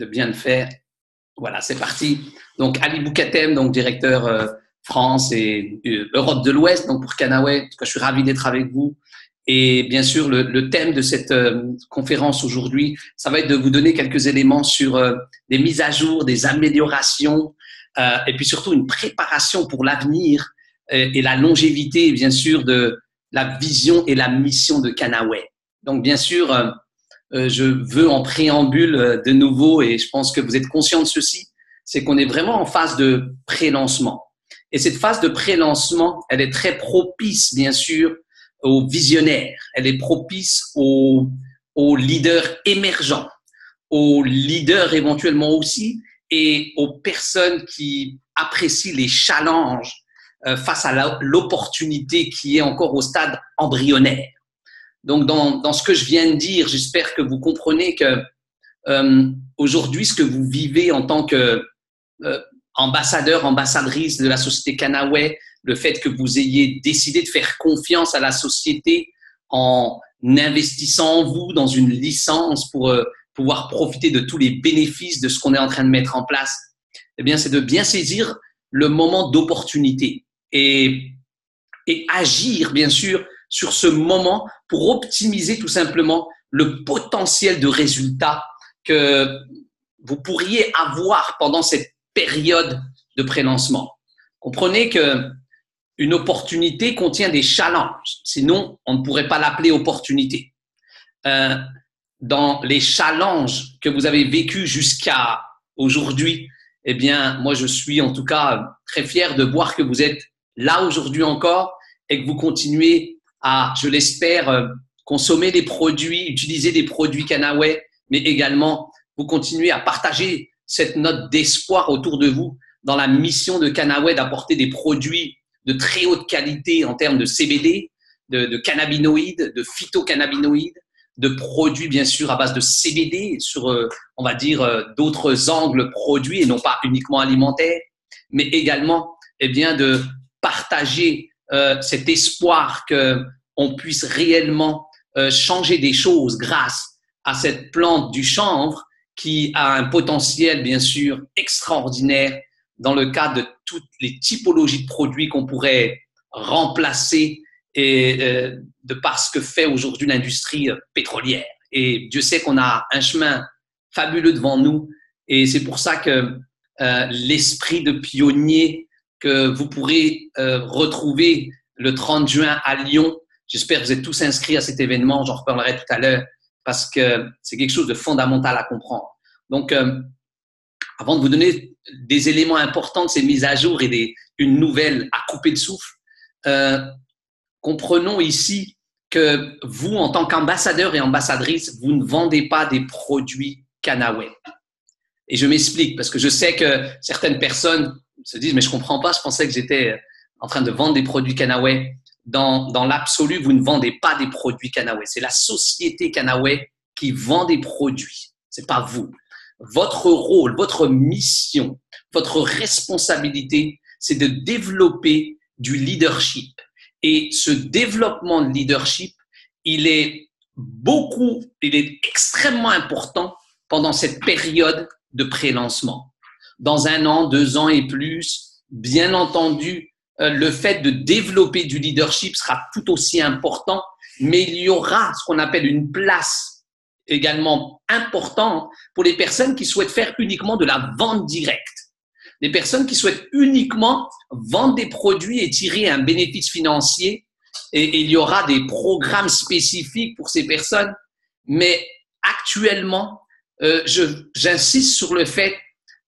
de bien le faire. Voilà, c'est parti. Donc, Ali Boukatem, donc directeur France et Europe de l'Ouest, donc pour Canaway. En tout cas, je suis ravi d'être avec vous. Et bien sûr, le thème de cette conférence aujourd'hui, ça va être de vous donner quelques éléments sur des mises à jour, des améliorations, et puis surtout une préparation pour l'avenir et la longévité, bien sûr, de la vision et la mission de Canaway. Donc, bien sûr, je veux en préambule de nouveau, et je pense que vous êtes conscient de ceci, c'est qu'on est vraiment en phase de pré-lancement. Et cette phase de pré-lancement, elle est très propice, bien sûr, aux visionnaires. Elle est propice aux leaders émergents, aux leaders éventuellement aussi, et aux personnes qui apprécient les challenges face à l'opportunité qui est encore au stade embryonnaire. Donc, dans ce que je viens de dire, j'espère que vous comprenez que aujourd'hui, ce que vous vivez en tant que ambassadeur, ambassadrice de la société Canaway, le fait que vous ayez décidé de faire confiance à la société en investissant en vous dans une licence pour pouvoir profiter de tous les bénéfices de ce qu'on est en train de mettre en place, eh bien, c'est de bien saisir le moment d'opportunité et agir, bien sûr, sur ce moment pour optimiser tout simplement le potentiel de résultats que vous pourriez avoir pendant cette période de pré-lancement. Comprenez que une opportunité contient des challenges, sinon on ne pourrait pas l'appeler opportunité. Dans les challenges que vous avez vécus jusqu'à aujourd'hui, eh bien, moi je suis en tout cas très fier de voir que vous êtes là aujourd'hui encore et que vous continuez à, je l'espère, consommer des produits, utiliser des produits Canaway, mais également vous continuez à partager cette note d'espoir autour de vous dans la mission de Canaway d'apporter des produits de très haute qualité en termes de CBD, de cannabinoïdes, de phytocannabinoïdes, de produits bien sûr à base de CBD sur, on va dire, d'autres angles produits et non pas uniquement alimentaires, mais également eh bien, de partager cet espoir qu'on puisse réellement changer des choses grâce à cette plante du chanvre qui a un potentiel, bien sûr, extraordinaire dans le cas de toutes les typologies de produits qu'on pourrait remplacer et de par ce que fait aujourd'hui l'industrie pétrolière. Et Dieu sait qu'on a un chemin fabuleux devant nous et c'est pour ça que l'esprit de pionnier que vous pourrez retrouver le 30 juin à Lyon, j'espère que vous êtes tous inscrits à cet événement, j'en reparlerai tout à l'heure, parce que c'est quelque chose de fondamental à comprendre. Donc, avant de vous donner des éléments importants de ces mises à jour et une nouvelle à couper le souffle, comprenons ici que vous, en tant qu'ambassadeur et ambassadrice, vous ne vendez pas des produits Canaway. Et je m'explique, parce que je sais que certaines personnes se disent « mais je ne comprends pas, je pensais que j'étais en train de vendre des produits Canaway ». Dans l'absolu, vous ne vendez pas des produits Canaway. C'est la société Canaway qui vend des produits. Ce n'est pas vous. Votre rôle, votre mission, votre responsabilité, c'est de développer du leadership. Et ce développement de leadership, il est extrêmement important pendant cette période de pré-lancement. Dans 1 an, 2 ans et plus, bien entendu, le fait de développer du leadership sera tout aussi important, mais il y aura ce qu'on appelle une place également importante pour les personnes qui souhaitent faire uniquement de la vente directe. Les personnes qui souhaitent uniquement vendre des produits et tirer un bénéfice financier. Et il y aura des programmes spécifiques pour ces personnes. Mais actuellement, j'insiste sur le fait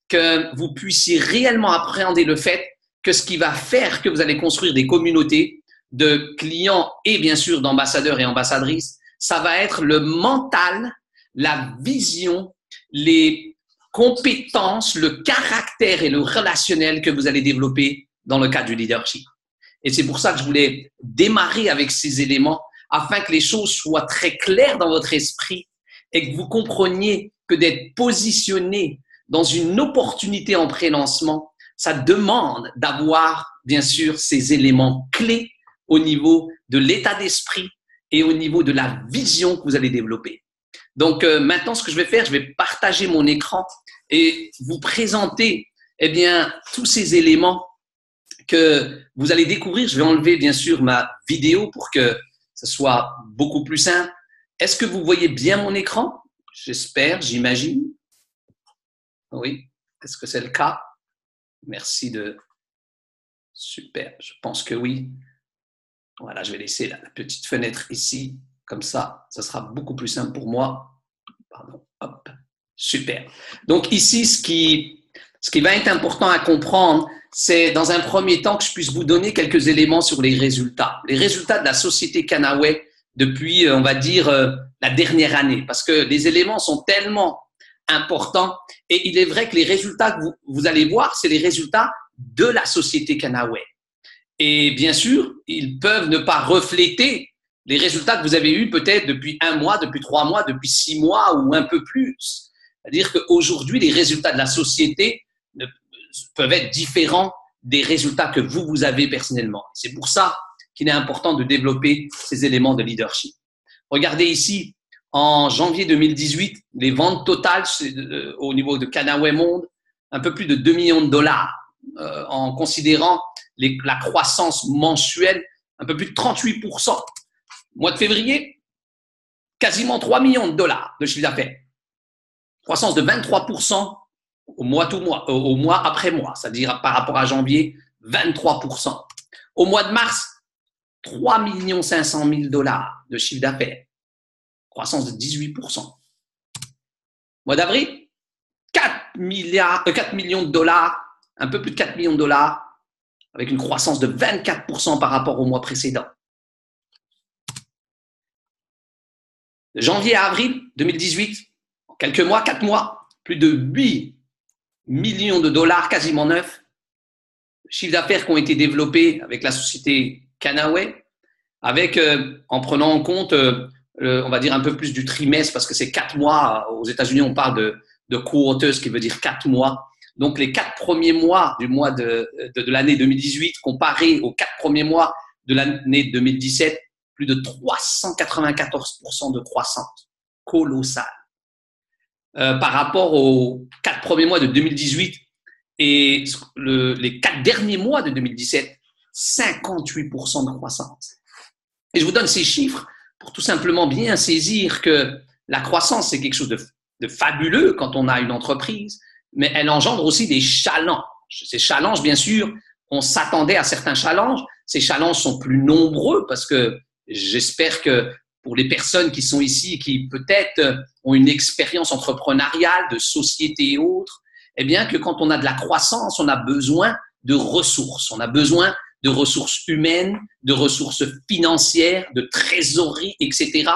que vous puissiez réellement appréhender le fait que ce qui va faire que vous allez construire des communautés de clients et bien sûr d'ambassadeurs et ambassadrices, ça va être le mental, la vision, les compétences, le caractère et le relationnel que vous allez développer dans le cadre du leadership. Et c'est pour ça que je voulais démarrer avec ces éléments afin que les choses soient très claires dans votre esprit et que vous compreniez que d'être positionné dans une opportunité en pré-lancement, ça demande d'avoir, bien sûr, ces éléments clés au niveau de l'état d'esprit et au niveau de la vision que vous allez développer. Donc, maintenant, ce que je vais faire, je vais partager mon écran et vous présenter, eh bien, tous ces éléments que vous allez découvrir. Je vais enlever, bien sûr, ma vidéo pour que ce soit beaucoup plus simple. Est-ce que vous voyez bien mon écran? J'espère, j'imagine. Oui. Est-ce que c'est le cas? Merci de… Super, je pense que oui. Voilà, je vais laisser la petite fenêtre ici. Comme ça sera beaucoup plus simple pour moi. Pardon, hop, super. Donc ici, ce qui va être important à comprendre, c'est dans un premier temps que je puisse vous donner quelques éléments sur les résultats. Les résultats de la société Canaway depuis, on va dire, la dernière année. Parce que les éléments sont tellement importants. Et il est vrai que les résultats que vous allez voir, c'est les résultats de la société Canaway. Et bien sûr, ils peuvent ne pas refléter les résultats que vous avez eus peut-être depuis 1 mois, depuis 3 mois, depuis 6 mois ou un peu plus. C'est-à-dire qu'aujourd'hui, les résultats de la société peuvent être différents des résultats que vous avez personnellement. C'est pour ça qu'il est important de développer ces éléments de leadership. Regardez ici, en janvier 2018, les ventes totales au niveau de Canaway Monde, un peu plus de 2 millions de dollars, en considérant la croissance mensuelle, un peu plus de 38%. Mois de février, quasiment 3 millions de dollars de chiffre d'affaires. Croissance de 23% au mois après mois, c'est-à-dire par rapport à janvier, 23%. Au mois de mars, 3 500 000 dollars de chiffre d'affaires, croissance de 18%. Mois d'avril, 4 millions de dollars, un peu plus de 4 millions de dollars, avec une croissance de 24% par rapport au mois précédent. De janvier à avril 2018, en quelques mois, 4 mois, plus de 8 millions de dollars, quasiment 9, chiffres d'affaires qui ont été développés avec la société Canaway, avec, en prenant en compte, on va dire un peu plus du trimestre, parce que c'est 4 mois. Aux États-Unis, on parle de quarters, ce qui veut dire 4 mois. Donc, les 4 premiers mois du mois de l'année 2018 comparés aux 4 premiers mois de l'année 2017, plus de 394% de croissance. Colossal. Par rapport aux 4 premiers mois de 2018 et les 4 derniers mois de 2017, 58% de croissance. Et je vous donne ces chiffres pour tout simplement bien saisir que la croissance, c'est quelque chose de fabuleux quand on a une entreprise, mais elle engendre aussi des challenges. Ces challenges, bien sûr, on s'attendait à certains challenges. Ces challenges sont plus nombreux parce que j'espère que pour les personnes qui sont ici et qui peut-être ont une expérience entrepreneuriale, de société et autres, eh bien que quand on a de la croissance, on a besoin de ressources. On a besoin de ressources humaines, de ressources financières, de trésorerie, etc.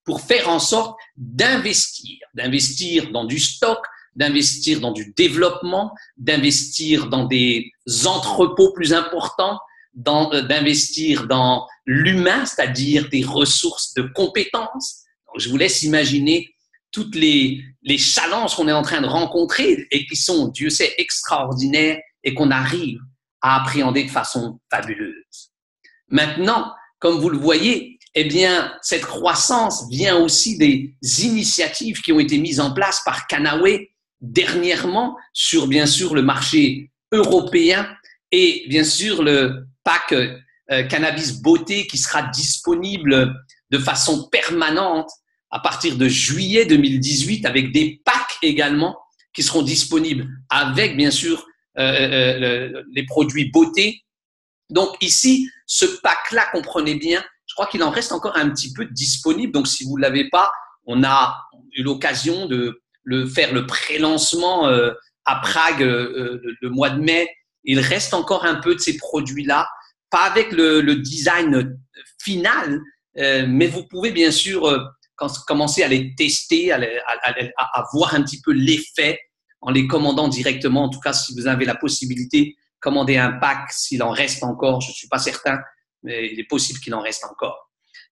pour faire en sorte d'investir dans du stock, d'investir dans du développement, d'investir dans des entrepôts plus importants, d'investir dans l'humain, c'est-à-dire des ressources de compétences. Donc, je vous laisse imaginer toutes les challenges qu'on est en train de rencontrer et qui sont, Dieu sait, extraordinaires et qu'on arrive à appréhender de façon fabuleuse. Maintenant, comme vous le voyez, eh bien, cette croissance vient aussi des initiatives qui ont été mises en place par Canaway dernièrement sur, bien sûr, le marché européen et, bien sûr, le pack Cannabis Beauté qui sera disponible de façon permanente à partir de juillet 2018 avec des packs également qui seront disponibles avec, bien sûr, les produits beauté. Donc ici, ce pack-là, comprenez bien, je crois qu'il en reste encore un petit peu disponible. Donc si vous ne l'avez pas, on a eu l'occasion de faire le pré-lancement à Prague le mois de mai. Il reste encore un peu de ces produits-là, pas avec le design final, mais vous pouvez bien sûr commencer à les tester, à voir un petit peu l'effet en les commandant directement. En tout cas, si vous avez la possibilité, commandez un pack s'il en reste encore. Je ne suis pas certain, mais il est possible qu'il en reste encore.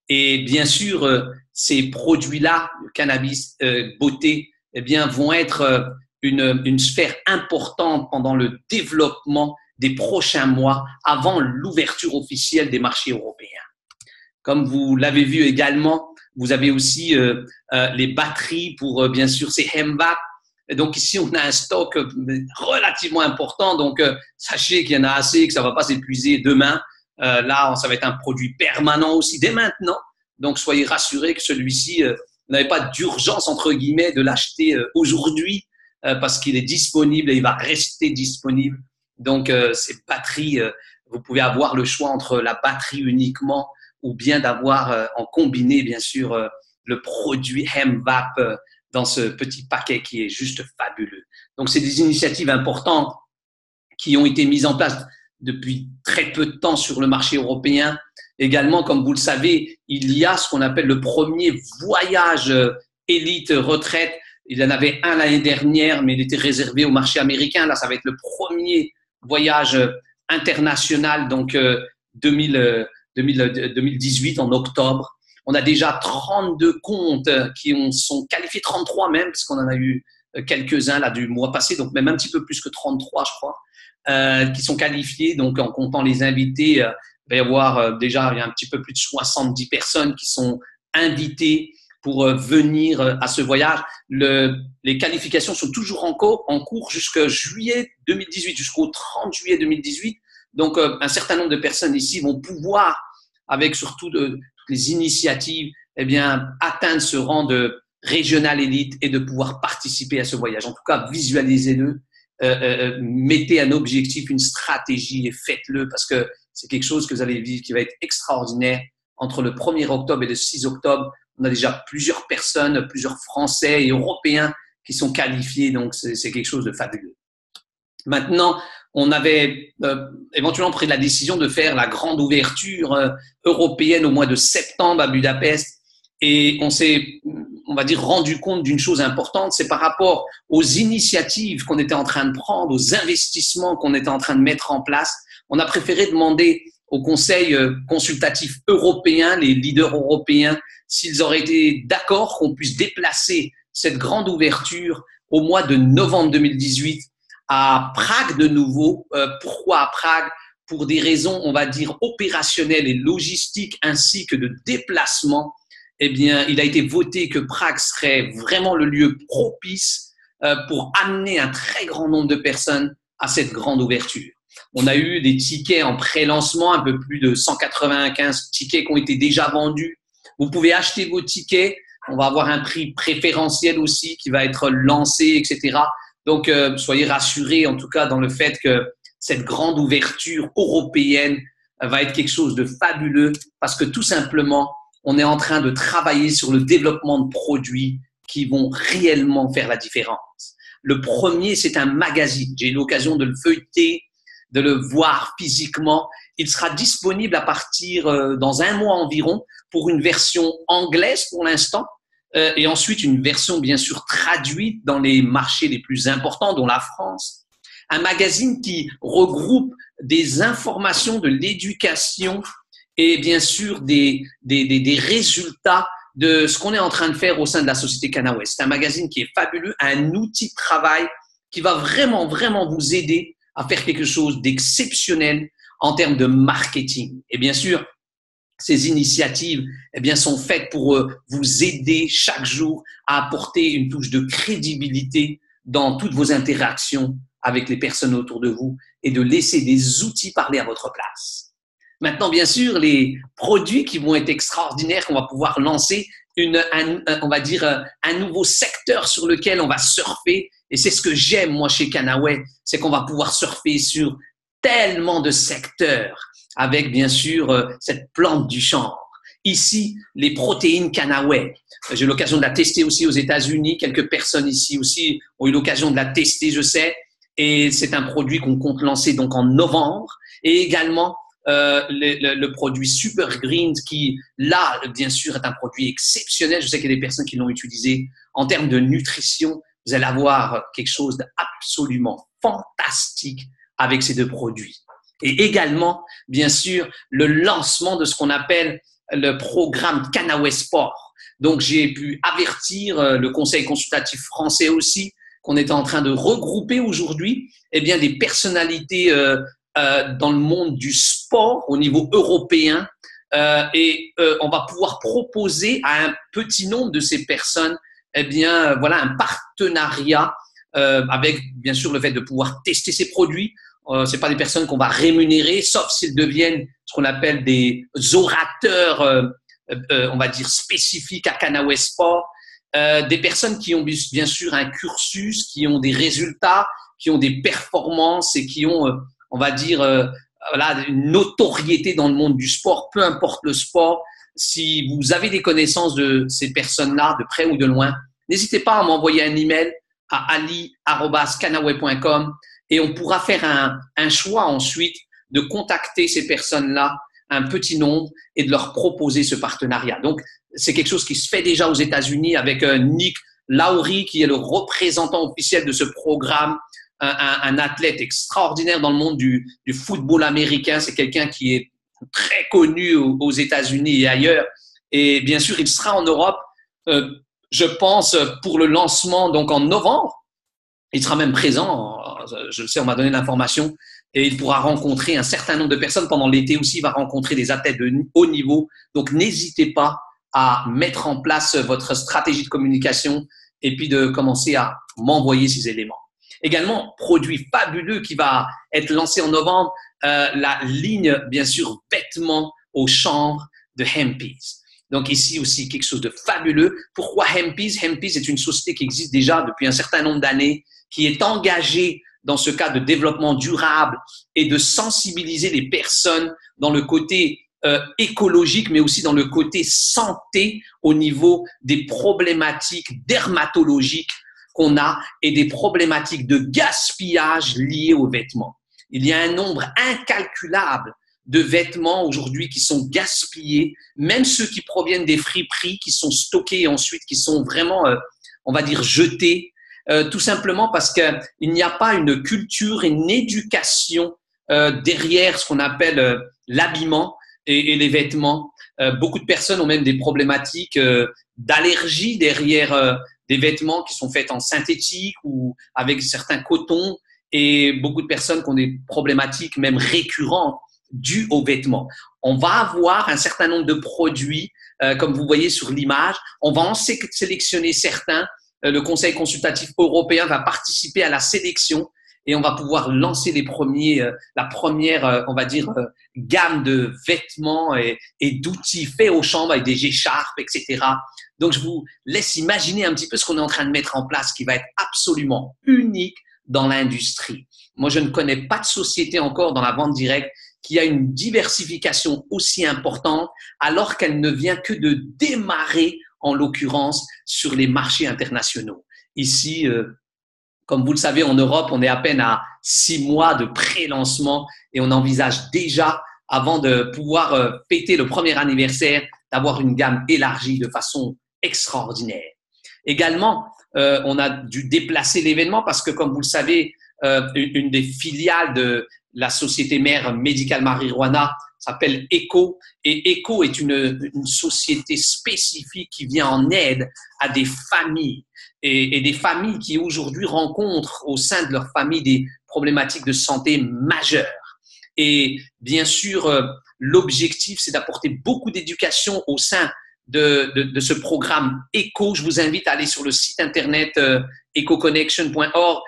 Et bien sûr, ces produits-là, le cannabis beauté, eh bien, vont être une sphère importante pendant le développement des prochains mois avant l'ouverture officielle des marchés européens. Comme vous l'avez vu également, Vous avez aussi les batteries pour, bien sûr, ces HEMVAP. Et donc ici, on a un stock relativement important. Donc, sachez qu'il y en a assez, que ça ne va pas s'épuiser demain. Là, ça va être un produit permanent aussi dès maintenant. Donc, soyez rassurés que celui-ci, vous n'avez pas d'urgence, entre guillemets, de l'acheter aujourd'hui parce qu'il est disponible et il va rester disponible. Donc, ces batteries, vous pouvez avoir le choix entre la batterie uniquement ou bien d'avoir en combiné, bien sûr, le produit HEMVAP dans ce petit paquet qui est juste fabuleux. Donc, c'est des initiatives importantes qui ont été mises en place depuis très peu de temps sur le marché européen. Également, comme vous le savez, il y a ce qu'on appelle le premier voyage élite retraite. Il y en avait un l'année dernière, mais il était réservé au marché américain. Là, ça va être le premier voyage international, donc 2018 en octobre. On a déjà 32 comptes qui sont qualifiés, 33 même, parce qu'on en a eu quelques-uns là du mois passé, donc même un petit peu plus que 33, je crois, qui sont qualifiés. Donc, en comptant les invités, il va y avoir déjà il y a un petit peu plus de 70 personnes qui sont invitées pour venir à ce voyage. Les qualifications sont toujours en cours jusqu'à juillet 2018, jusqu'au 30 juillet 2018. Donc, un certain nombre de personnes ici vont pouvoir, avec surtout toutes les initiatives, eh bien, atteindre ce rang de régional élite et de pouvoir participer à ce voyage. En tout cas, visualisez-le, mettez un objectif, une stratégie et faites-le parce que c'est quelque chose que vous allez vivre qui va être extraordinaire. Entre le 1er octobre et le 6 octobre, on a déjà plusieurs personnes, plusieurs Français et Européens qui sont qualifiés, donc c'est quelque chose de fabuleux. Maintenant, on avait éventuellement pris la décision de faire la grande ouverture européenne au mois de septembre à Budapest et on s'est, on va dire, rendu compte d'une chose importante, c'est par rapport aux initiatives qu'on était en train de prendre, aux investissements qu'on était en train de mettre en place. On a préféré demander au Conseil consultatif européen, les leaders européens, s'ils auraient été d'accord qu'on puisse déplacer cette grande ouverture au mois de novembre 2018 à Prague de nouveau. Pourquoi à Prague? Pour des raisons, on va dire, opérationnelles et logistiques ainsi que de déplacement. Eh bien, il a été voté que Prague serait vraiment le lieu propice pour amener un très grand nombre de personnes à cette grande ouverture. On a eu des tickets en pré-lancement, un peu plus de 195 tickets qui ont été déjà vendus. Vous pouvez acheter vos tickets. On va avoir un prix préférentiel aussi qui va être lancé, etc. Donc, soyez rassurés en tout cas dans le fait que cette grande ouverture européenne va être quelque chose de fabuleux parce que tout simplement, on est en train de travailler sur le développement de produits qui vont réellement faire la différence. Le premier, c'est un magazine. J'ai eu l'occasion de le feuilleter, de le voir physiquement. Il sera disponible à partir dans un mois environ pour une version anglaise pour l'instant et ensuite une version bien sûr traduite dans les marchés les plus importants, dont la France. Un magazine qui regroupe des informations de l'éducation et bien sûr des résultats de ce qu'on est en train de faire au sein de la société Canaway. C'est un magazine qui est fabuleux, un outil de travail qui va vraiment, vraiment vous aider à faire quelque chose d'exceptionnel en termes de marketing. Et bien sûr, ces initiatives eh bien, sont faites pour vous aider chaque jour à apporter une touche de crédibilité dans toutes vos interactions avec les personnes autour de vous et de laisser des outils parler à votre place. Maintenant, bien sûr, les produits qui vont être extraordinaires, qu'on va pouvoir lancer, on va dire un nouveau secteur sur lequel on va surfer. Et c'est ce que j'aime, moi, chez Canaway, c'est qu'on va pouvoir surfer sur tellement de secteurs avec, bien sûr, cette plante du chanvre. Ici, les protéines Canaway. J'ai eu l'occasion de la tester aussi aux États-Unis. Quelques personnes ici aussi ont eu l'occasion de la tester, je sais. Et c'est un produit qu'on compte lancer donc en novembre. Et également, le produit Super Greens qui, là, bien sûr, est un produit exceptionnel. Je sais qu'il y a des personnes qui l'ont utilisé. En termes de nutrition, vous allez avoir quelque chose d'absolument fantastique avec ces deux produits. Et également, bien sûr, le lancement de ce qu'on appelle le programme Canaway Sport. Donc, j'ai pu avertir le Conseil consultatif français aussi qu'on était en train de regrouper aujourd'hui eh bien, des personnalités dans le monde du sport au niveau européen On va pouvoir proposer à un petit nombre de ces personnes, eh bien, voilà, un partenariat avec, bien sûr, le fait de pouvoir tester ces produits. C'est pas des personnes qu'on va rémunérer, sauf s'ils deviennent ce qu'on appelle des orateurs, on va dire spécifiques à Cannaway Sport. Des personnes qui ont bien sûr un cursus, qui ont des résultats, qui ont des performances et qui ont, on va dire, voilà, une notoriété dans le monde du sport, peu importe le sport. Si vous avez des connaissances de ces personnes-là, de près ou de loin, n'hésitez pas à m'envoyer un email à ali@cannaway.com et on pourra faire un choix ensuite de contacter ces personnes-là, un petit nombre, et de leur proposer ce partenariat. Donc, c'est quelque chose qui se fait déjà aux États-Unis avec Nick Lowry, qui est le représentant officiel de ce programme, un athlète extraordinaire dans le monde du football américain. C'est quelqu'un qui est très connu aux États-Unis et ailleurs. Et bien sûr, il sera en Europe, je pense, pour le lancement donc en novembre. Il sera même présent, je le sais, on m'a donné l'information, et il pourra rencontrer un certain nombre de personnes. Pendant l'été aussi, il va rencontrer des athlètes de haut niveau. Donc, n'hésitez pas à mettre en place votre stratégie de communication et puis de commencer à m'envoyer ces éléments. Également, produit fabuleux qui va être lancé en novembre, la ligne, bien sûr, vêtements aux chambres de Hempies. Donc ici aussi, quelque chose de fabuleux. Pourquoi Hempies? Hempies est une société qui existe déjà depuis un certain nombre d'années, qui est engagée dans ce cas de développement durable et de sensibiliser les personnes dans le côté écologique, mais aussi dans le côté santé au niveau des problématiques dermatologiques qu'on a et des problématiques de gaspillage liées aux vêtements. Il y a un nombre incalculable de vêtements aujourd'hui qui sont gaspillés, même ceux qui proviennent des friperies, qui sont stockés et ensuite qui sont vraiment, on va dire, jetés, tout simplement parce qu'il n'y a pas une culture et une éducation derrière ce qu'on appelle l'habillement et les vêtements. Beaucoup de personnes ont même des problématiques d'allergie derrière des vêtements qui sont faits en synthétique ou avec certains cotons, et beaucoup de personnes qui ont des problématiques même récurrentes dues aux vêtements. On va avoir un certain nombre de produits, comme vous voyez sur l'image. On va en sélectionner certains. Le Conseil consultatif européen va participer à la sélection et on va pouvoir lancer la première, on va dire, gamme de vêtements et d'outils faits aux chambres avec des écharpes, etc. Donc, je vous laisse imaginer un petit peu ce qu'on est en train de mettre en place, qui va être absolument unique dans l'industrie. Moi, je ne connais pas de société encore dans la vente directe qui a une diversification aussi importante, alors qu'elle ne vient que de démarrer, en l'occurrence, sur les marchés internationaux. Ici, comme vous le savez, en Europe, on est à peine à 6 mois de pré-lancement et on envisage déjà, avant de pouvoir fêter le premier anniversaire, d'avoir une gamme élargie de façon extraordinaire. Également, on a dû déplacer l'événement parce que, comme vous le savez, une des filiales de la société mère Medical Marijuana s'appelle ECO, et ECO est une société spécifique qui vient en aide à des familles et des familles qui aujourd'hui rencontrent au sein de leur famille des problématiques de santé majeures. Et bien sûr, l'objectif, c'est d'apporter beaucoup d'éducation au sein de ce programme ECO. Je vous invite à aller sur le site internet ecoconnection.org.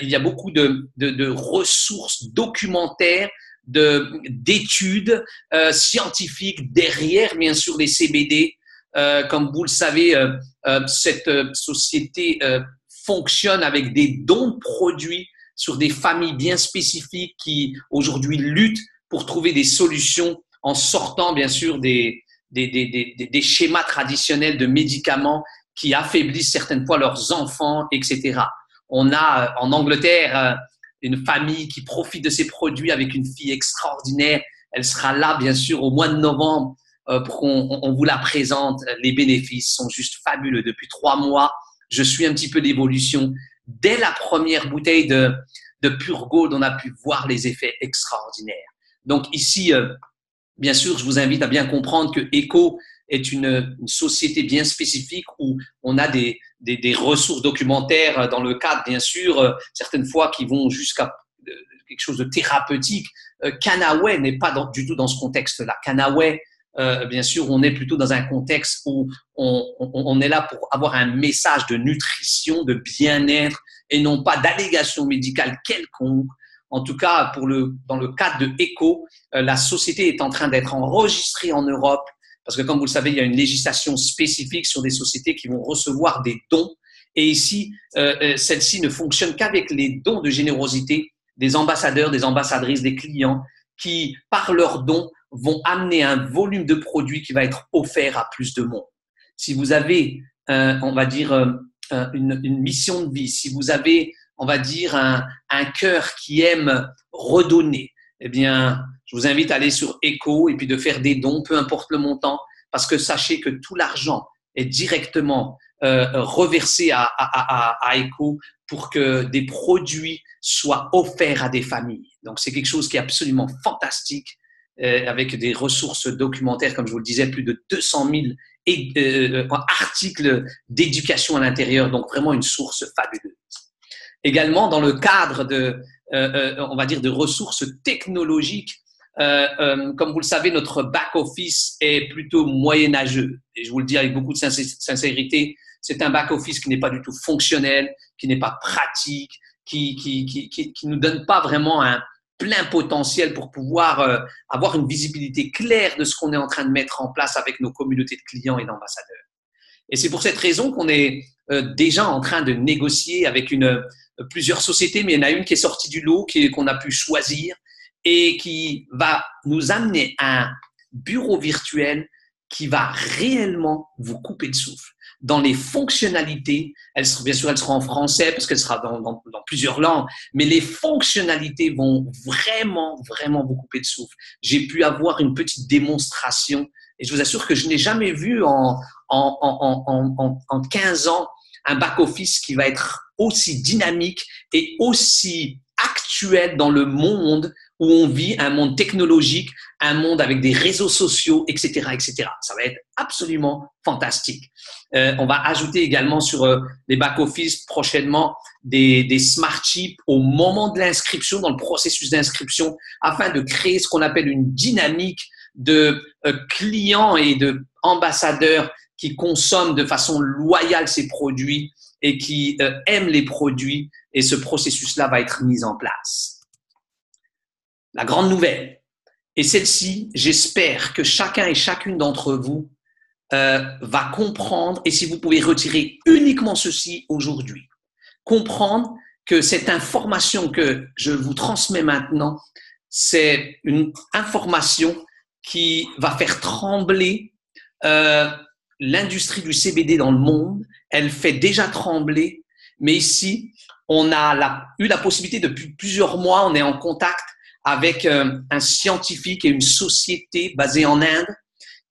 Il y a beaucoup de ressources documentaires, d'études scientifiques derrière, bien sûr, les CBD. Comme vous le savez, cette société fonctionne avec des dons de produits sur des familles bien spécifiques qui aujourd'hui luttent pour trouver des solutions en sortant, bien sûr, des schémas traditionnels de médicaments qui affaiblissent certaines fois leurs enfants, etc. On a en Angleterre une famille qui profite de ces produits avec une fille extraordinaire. Elle sera là, bien sûr, au mois de novembre pour qu'on vous la présente. Les bénéfices sont juste fabuleux. Depuis 3 mois, je suis un petit peu d'évolution. Dès la première bouteille de Pure Gold, on a pu voir les effets extraordinaires. Donc ici, bien sûr, je vous invite à bien comprendre que ECO est une société bien spécifique où on a des ressources documentaires dans le cadre, bien sûr, certaines fois qui vont jusqu'à quelque chose de thérapeutique. Cannaway n'est pas du tout dans ce contexte-là. Cannaway bien sûr, on est plutôt dans un contexte où on est là pour avoir un message de nutrition, de bien-être et non pas d'allégation médicale quelconque. En tout cas, dans le cadre de ECHO, la société est en train d'être enregistrée en Europe parce que, comme vous le savez, il y a une législation spécifique sur des sociétés qui vont recevoir des dons. Et ici, celle-ci ne fonctionne qu'avec les dons de générosité des ambassadeurs, des ambassadrices, des clients qui, par leurs dons, vont amener un volume de produits qui va être offert à plus de monde. Si vous avez, on va dire, une mission de vie, si vous avez, on va dire, un cœur qui aime redonner, eh bien, je vous invite à aller sur ECHO et puis de faire des dons, peu importe le montant, parce que sachez que tout l'argent est directement reversé à ECHO pour que des produits soient offerts à des familles. Donc, c'est quelque chose qui est absolument fantastique, avec des ressources documentaires, comme je vous le disais, plus de 200 000 articles d'éducation à l'intérieur, donc vraiment une source fabuleuse. Également, dans le cadre on va dire, de ressources technologiques, comme vous le savez, notre back-office est plutôt moyenâgeux. Et je vous le dis avec beaucoup de sincérité, c'est un back-office qui n'est pas du tout fonctionnel, qui n'est pas pratique, qui nous donne pas vraiment un plein potentiel pour pouvoir avoir une visibilité claire de ce qu'on est en train de mettre en place avec nos communautés de clients et d'ambassadeurs. Et c'est pour cette raison qu'on est déjà en train de négocier avec plusieurs sociétés, mais il y en a une qui est sortie du lot, qu'on a pu choisir et qui va nous amener un bureau virtuel qui va réellement vous couper le souffle. Dans les fonctionnalités, bien sûr, elle sera en français parce qu'elle sera dans plusieurs langues, mais les fonctionnalités vont vraiment, vraiment vous couper le souffle. J'ai pu avoir une petite démonstration et je vous assure que je n'ai jamais vu en 15 ans un back-office qui va être aussi dynamique et aussi actuel dans le monde où on vit, un monde technologique, un monde avec des réseaux sociaux, etc., etc. Ça va être absolument fantastique. On va ajouter également sur les back-office prochainement des smart chips au moment de l'inscription, dans le processus d'inscription, afin de créer ce qu'on appelle une dynamique de clients et de ambassadeurs qui consomment de façon loyale ces produits et qui aiment les produits, et ce processus-là va être mis en place. La grande nouvelle, et celle-ci, j'espère que chacun et chacune d'entre vous va comprendre, et si vous pouvez retirer uniquement ceci aujourd'hui, comprendre que cette information que je vous transmets maintenant, c'est une information qui va faire trembler l'industrie du CBD dans le monde. Elle fait déjà trembler, mais ici, on a eu la possibilité depuis plusieurs mois, on est en contact avec un scientifique et une société basée en Inde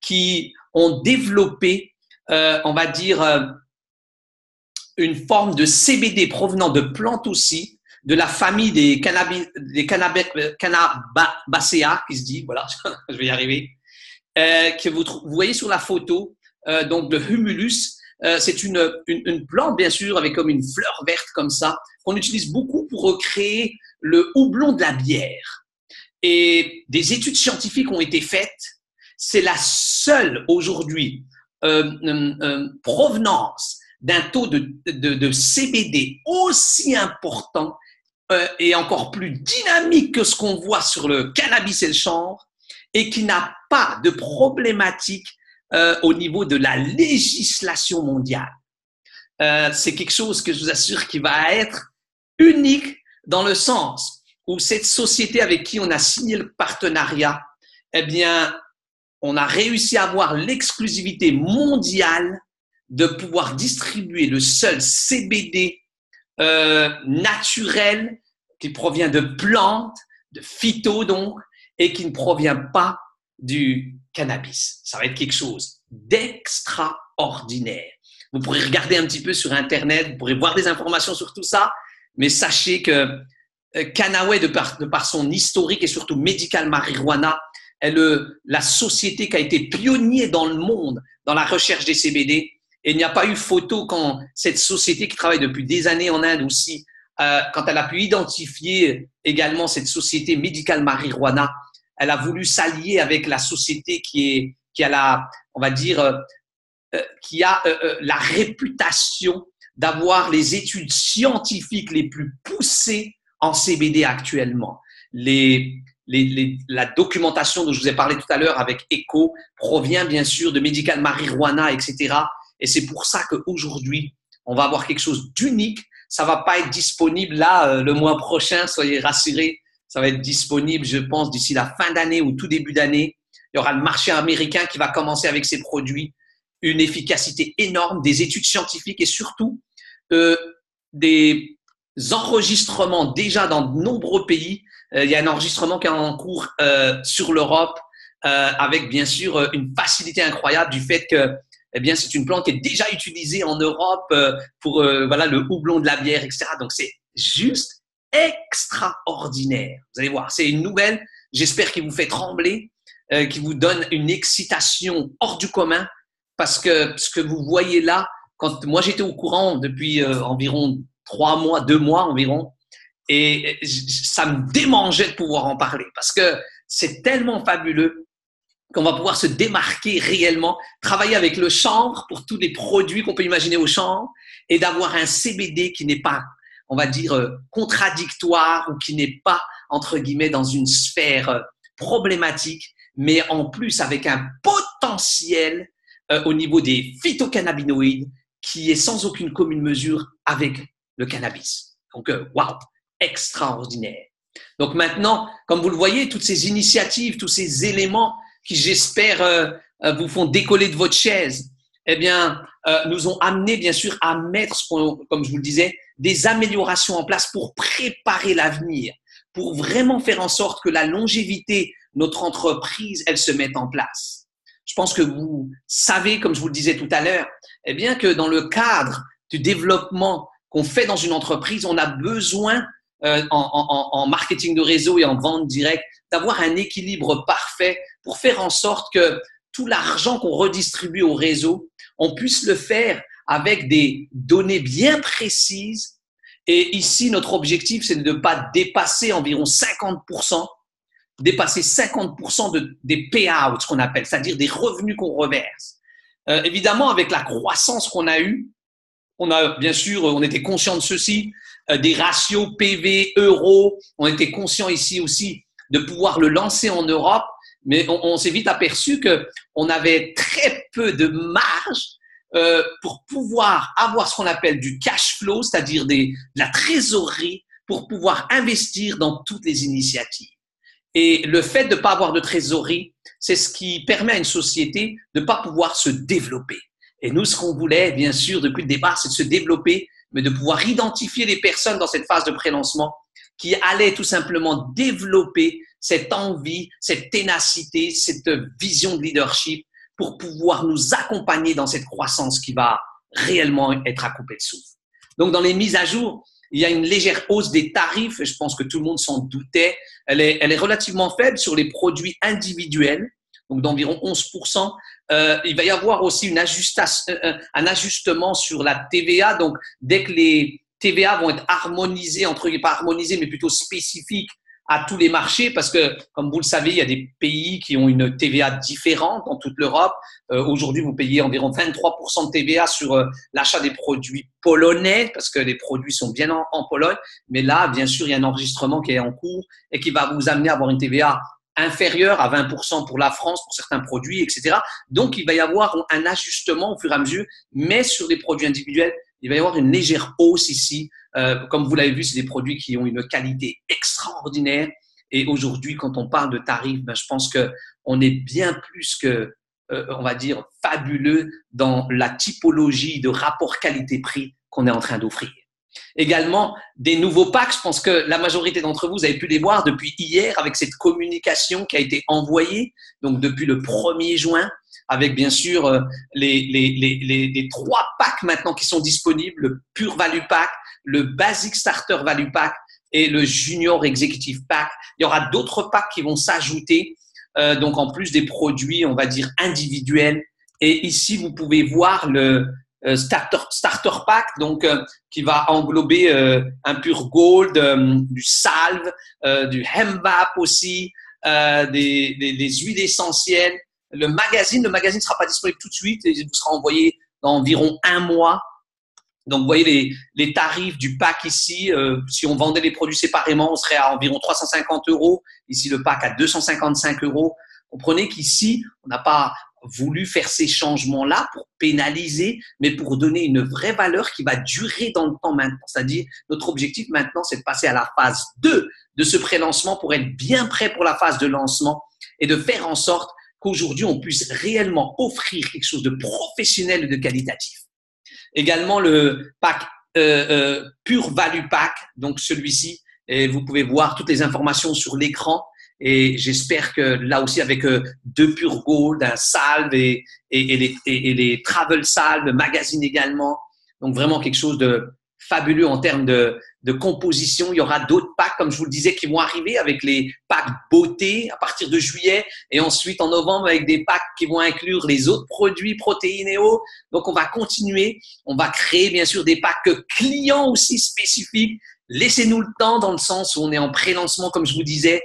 qui ont développé, on va dire, une forme de CBD provenant de plantes aussi, de la famille des Cannabacea, qui se dit, voilà, je vais y arriver, que vous voyez sur la photo, donc le humulus. C'est une plante, bien sûr, avec comme une fleur verte comme ça, qu'on utilise beaucoup pour recréer le houblon de la bière. Et des études scientifiques ont été faites. C'est la seule aujourd'hui provenance d'un taux de CBD aussi important et encore plus dynamique que ce qu'on voit sur le cannabis et le chanvre, et qui n'a pas de problématique au niveau de la législation mondiale. C'est quelque chose que je vous assure qui va être unique dans le sens où cette société avec qui on a signé le partenariat, eh bien, on a réussi à avoir l'exclusivité mondiale de pouvoir distribuer le seul CBD naturel qui provient de plantes, de phyto donc, et qui ne provient pas du cannabis. Ça va être quelque chose d'extraordinaire. Vous pourrez regarder un petit peu sur Internet, vous pourrez voir des informations sur tout ça, mais sachez que Canaway, de par son historique et surtout Medical Marijuana, est la société qui a été pionnier dans le monde dans la recherche des CBD. Et il n'y a pas eu photo quand cette société qui travaille depuis des années en Inde aussi, quand elle a pu identifier également cette société Medical Marijuana, elle a voulu s'allier avec la société qui est qui a on va dire, qui a la réputation d'avoir les études scientifiques les plus poussées en CBD actuellement. La documentation dont je vous ai parlé tout à l'heure avec ECHO provient bien sûr de Medical Marijuana, etc. Et c'est pour ça qu'aujourd'hui, on va avoir quelque chose d'unique. Ça va pas être disponible là le mois prochain, soyez rassurés. Ça va être disponible, je pense, d'ici la fin d'année ou tout début d'année. Il y aura le marché américain qui va commencer avec ses produits, une efficacité énorme, des études scientifiques et surtout des enregistrements déjà dans de nombreux pays. Il y a un enregistrement qui est en cours sur l'Europe avec bien sûr une facilité incroyable du fait que eh bien, c'est une plante qui est déjà utilisée en Europe pour voilà, le houblon de la bière, etc. Donc, c'est juste extraordinaire. Vous allez voir, c'est une nouvelle, j'espère, qui vous fait trembler, qui vous donne une excitation hors du commun parce que ce que vous voyez là, quand moi j'étais au courant depuis environ 3 mois, 2 mois environ, et ça me démangeait de pouvoir en parler parce que c'est tellement fabuleux qu'on va pouvoir se démarquer réellement, travailler avec le chanvre pour tous les produits qu'on peut imaginer au chanvre et d'avoir un CBD qui n'est pas, on va dire, contradictoire ou qui n'est pas, entre guillemets, dans une sphère problématique, mais en plus avec un potentiel au niveau des phytocannabinoïdes qui est sans aucune commune mesure avec le cannabis. Donc, waouh, extraordinaire. Donc maintenant, comme vous le voyez, toutes ces initiatives, tous ces éléments qui, j'espère, vous font décoller de votre chaise, eh bien, nous ont amené, bien sûr, à mettre, comme je vous le disais, des améliorations en place pour préparer l'avenir, pour vraiment faire en sorte que la longévité de notre entreprise, elle se mette en place. Je pense que vous savez, comme je vous le disais tout à l'heure, eh bien, que dans le cadre du développement qu'on fait dans une entreprise, on a besoin, en marketing de réseau et en vente directe, d'avoir un équilibre parfait pour faire en sorte que tout l'argent qu'on redistribue au réseau, on puisse le faire avec des données bien précises. Et ici, notre objectif, c'est de ne pas dépasser environ 50%, dépasser 50% des payouts, ce qu'on appelle, c'est-à-dire des revenus qu'on reverse. Évidemment, avec la croissance qu'on a eue, on a bien sûr, on était conscient de ceci, des ratios PV, euros, on était conscient ici aussi de pouvoir le lancer en Europe, mais on s'est vite aperçu qu'on avait très peu de marge pour pouvoir avoir ce qu'on appelle du cash flow, c'est-à-dire de la trésorerie pour pouvoir investir dans toutes les initiatives. Et le fait de ne pas avoir de trésorerie, c'est ce qui permet à une société de ne pas pouvoir se développer. Et nous, ce qu'on voulait, bien sûr, depuis le départ, c'est de se développer, mais de pouvoir identifier les personnes dans cette phase de pré-lancement qui allaient tout simplement développer cette envie, cette ténacité, cette vision de leadership pour pouvoir nous accompagner dans cette croissance qui va réellement être à couper le souffle. Donc, dans les mises à jour, il y a une légère hausse des tarifs, et je pense que tout le monde s'en doutait. Elle est relativement faible sur les produits individuels, donc d'environ 11%. Il va y avoir aussi un ajustement sur la TVA. Donc, dès que les TVA vont être harmonisés, entre guillemets, pas harmonisés, mais plutôt spécifiques à tous les marchés, parce que, comme vous le savez, il y a des pays qui ont une TVA différente dans toute l'Europe. Aujourd'hui, vous payez environ 23% de TVA sur l'achat des produits polonais, parce que les produits sont bien en Pologne. Mais là, bien sûr, il y a un enregistrement qui est en cours et qui va vous amener à avoir une TVA inférieure à 20% pour la France, pour certains produits, etc. Donc, il va y avoir un ajustement au fur et à mesure, mais sur les produits individuels, il va y avoir une légère hausse ici. Comme vous l'avez vu, c'est des produits qui ont une qualité extraordinaire. Et aujourd'hui, quand on parle de tarifs, je pense qu'on est bien plus que, on va dire, fabuleux dans la typologie de rapport qualité-prix qu'on est en train d'offrir. Également, des nouveaux packs. Je pense que la majorité d'entre vous, vous avez pu les voir depuis hier avec cette communication qui a été envoyée, donc depuis le 1er juin, avec bien sûr les 3 packs maintenant qui sont disponibles, le Pure Value Pack, le Basic Starter Value Pack et le Junior Executive Pack. Il y aura d'autres packs qui vont s'ajouter, donc en plus des produits, on va dire, individuels. Et ici, vous pouvez voir le starter Pack, donc qui va englober un Pure Gold, du Salve, du Hemp Vap aussi, des huiles essentielles, le magazine ne sera pas disponible tout de suite et il vous sera envoyé dans environ 1 mois. Donc, vous voyez les tarifs du pack ici. Si on vendait les produits séparément, on serait à environ 350 €. Ici, le pack à 255 €. Comprenez qu'ici, on n'a pas voulu faire ces changements-là pour pénaliser, mais pour donner une vraie valeur qui va durer dans le temps maintenant. C'est-à-dire, notre objectif maintenant, c'est de passer à la phase 2 de ce pré-lancement pour être bien prêt pour la phase de lancement et de faire en sorte qu'aujourd'hui, on puisse réellement offrir quelque chose de professionnel et de qualitatif. Également, le pack Pure Value Pack, donc celui-ci, et vous pouvez voir toutes les informations sur l'écran. Et j'espère que là aussi, avec 2 Pure Gold, un salve et les travel salves, le magazine également. Donc, vraiment quelque chose de fabuleux en termes de composition. Il y aura d'autres packs, comme je vous le disais, qui vont arriver avec les packs beauté à partir de juillet et ensuite en novembre avec des packs qui vont inclure les autres produits protéinéo. Donc, on va continuer. On va créer, bien sûr, des packs clients aussi spécifiques. Laissez-nous le temps dans le sens où on est en pré-lancement, comme je vous disais,